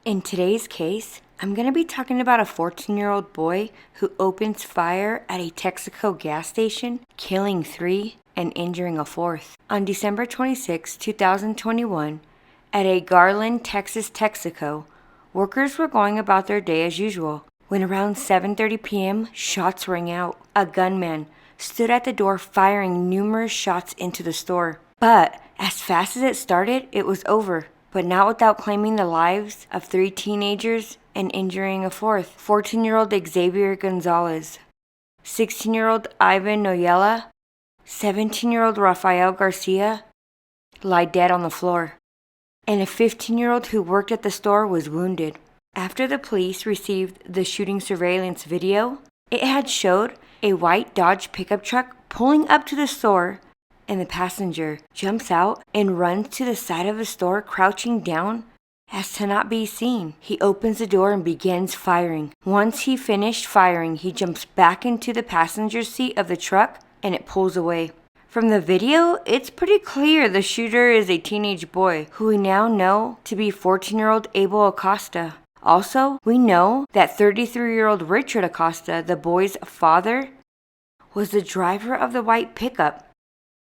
In today's case, I'm going to be talking about a 14-year-old boy who opens fire at a Texaco gas station, killing 3 and injuring a 4th. On December 26, 2021, at a Garland Texas Texaco, workers were going about their day as usual when around 7:30 p.m. shots rang out. A gunman stood at the door firing numerous shots into the store. But as fast as it started, it was over. But not without claiming the lives of 3 teenagers and injuring a 4th. 14-year-old Xavier Gonzalez, 16-year-old Ivan Noyella, 17-year-old Rafael Garcia lie dead on the floor, and a 15-year-old who worked at the store was wounded. After the police received the shooting surveillance video, it had showed a white Dodge pickup truck pulling up to the store, and the passenger jumps out and runs to the side of the store, crouching down as to not be seen. He opens the door and begins firing. Once he finished firing, he jumps back into the passenger seat of the truck and it pulls away. From the video, it's pretty clear the shooter is a teenage boy who we now know to be 14-year-old Abel Acosta. Also, we know that 33-year-old Richard Acosta, the boy's father, was the driver of the white pickup.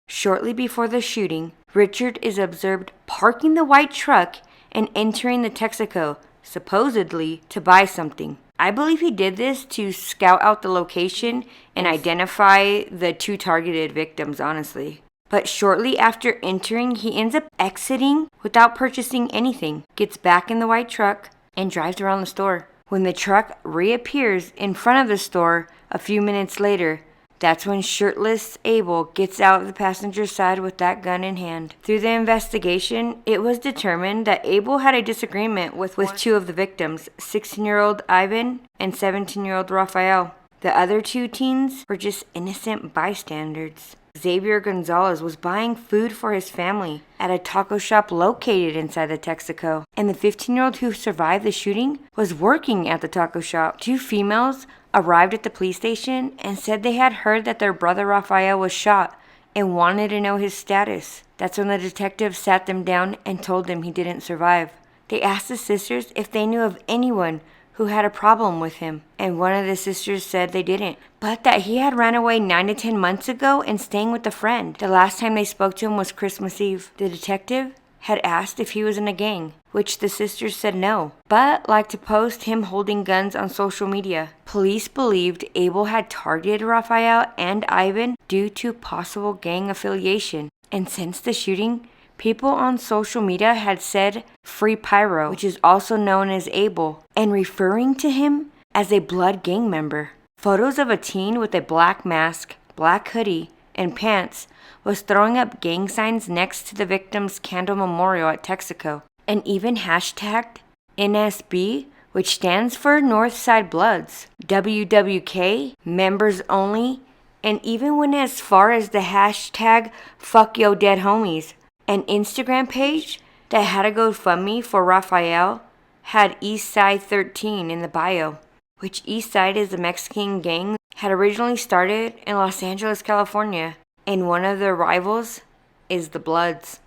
Shortly before the shooting, Richard is observed parking the white truck and entering the Texaco, supposedly to buy something. I believe he did this to scout out the location and identify the 2 targeted victims, honestly. But shortly after entering, he ends up exiting without purchasing anything, gets back in the white truck, and drives around the store. When the truck reappears in front of the store a few minutes later, that's when shirtless Abel gets out of the passenger side with that gun in hand. Through the investigation, it was determined that Abel had a disagreement with 2 of the victims, 16-year-old Ivan and 17-year-old Rafael. The other 2 teens were just innocent bystanders. Xavier Gonzalez was buying food for his family at a taco shop located inside the Texaco, and the 15-year-old who survived the shooting was working at the taco shop. 2 females arrived at the police station and said they had heard that their brother Rafael was shot and wanted to know his status. That's when the detective sat them down and told them he didn't survive. They asked the sisters if they knew of anyone who had a problem with him, and one of the sisters said they didn't, but that he had ran away 9 to 10 months ago and staying with a friend. The last time they spoke to him was Christmas Eve. The detective had asked if he was in a gang, which the sisters said no, but liked to post him holding guns on social media. Police believed Abel had targeted Rafael and Ivan due to possible gang affiliation, and since the shooting, people on social media had said Free Pyro, which is also known as Abel, and referring to him as a blood gang member. Photos of a teen with a black mask, black hoodie, and pants was throwing up gang signs next to the victim's candle memorial at Texaco, and even hashtagged NSB, which stands for Northside Bloods, WWK, members only, and even went as far as the hashtag Fuck Yo Dead Homies. An Instagram page that had a GoFundMe for Rafael had Eastside 13 in the bio, which Eastside is a Mexican gang had originally started in Los Angeles, California, and one of their rivals is the Bloods.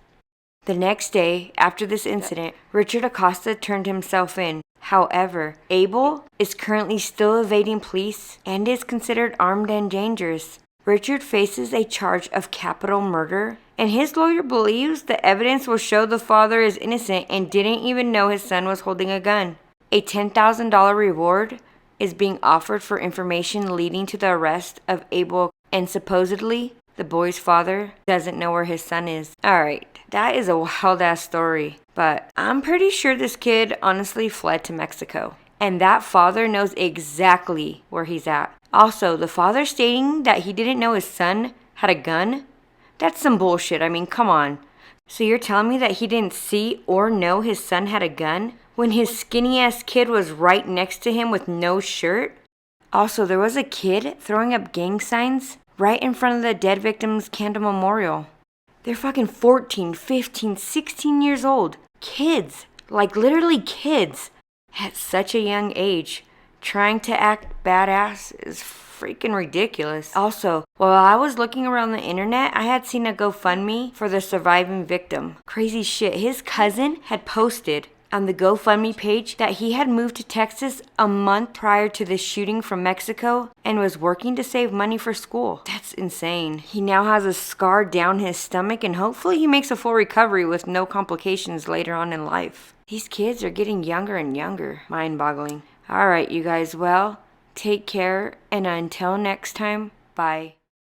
The next day, after this incident, Richard Acosta turned himself in. However, Abel is currently still evading police and is considered armed and dangerous. Richard faces a charge of capital murder, and his lawyer believes the evidence will show the father is innocent and didn't even know his son was holding a gun. A $10,000 reward is being offered for information leading to the arrest of Abel, and supposedly the boy's father doesn't know where his son is. Alright, that is a wild-ass story, but I'm pretty sure this kid honestly fled to Mexico, and that father knows exactly where he's at. Also, the father stating that he didn't know his son had a gun? That's some bullshit. I mean, come on. So you're telling me that he didn't see or know his son had a gun when his skinny-ass kid was right next to him with no shirt? Also, there was a kid throwing up gang signs right in front of the dead victim's candle memorial. They're fucking 14, 15, 16 years old. Kids. Like literally kids. At such a young age. Trying to act badass is freaking ridiculous. Also, while I was looking around the internet, I had seen a GoFundMe for the surviving victim. Crazy shit. His cousin had posted on the GoFundMe page that he had moved to Texas a month prior to the shooting from Mexico and was working to save money for school. That's insane. He now has a scar down his stomach and hopefully he makes a full recovery with no complications later on in life. These kids are getting younger and younger. Mind-boggling. Alright, you guys, well, take care, and until next time, bye.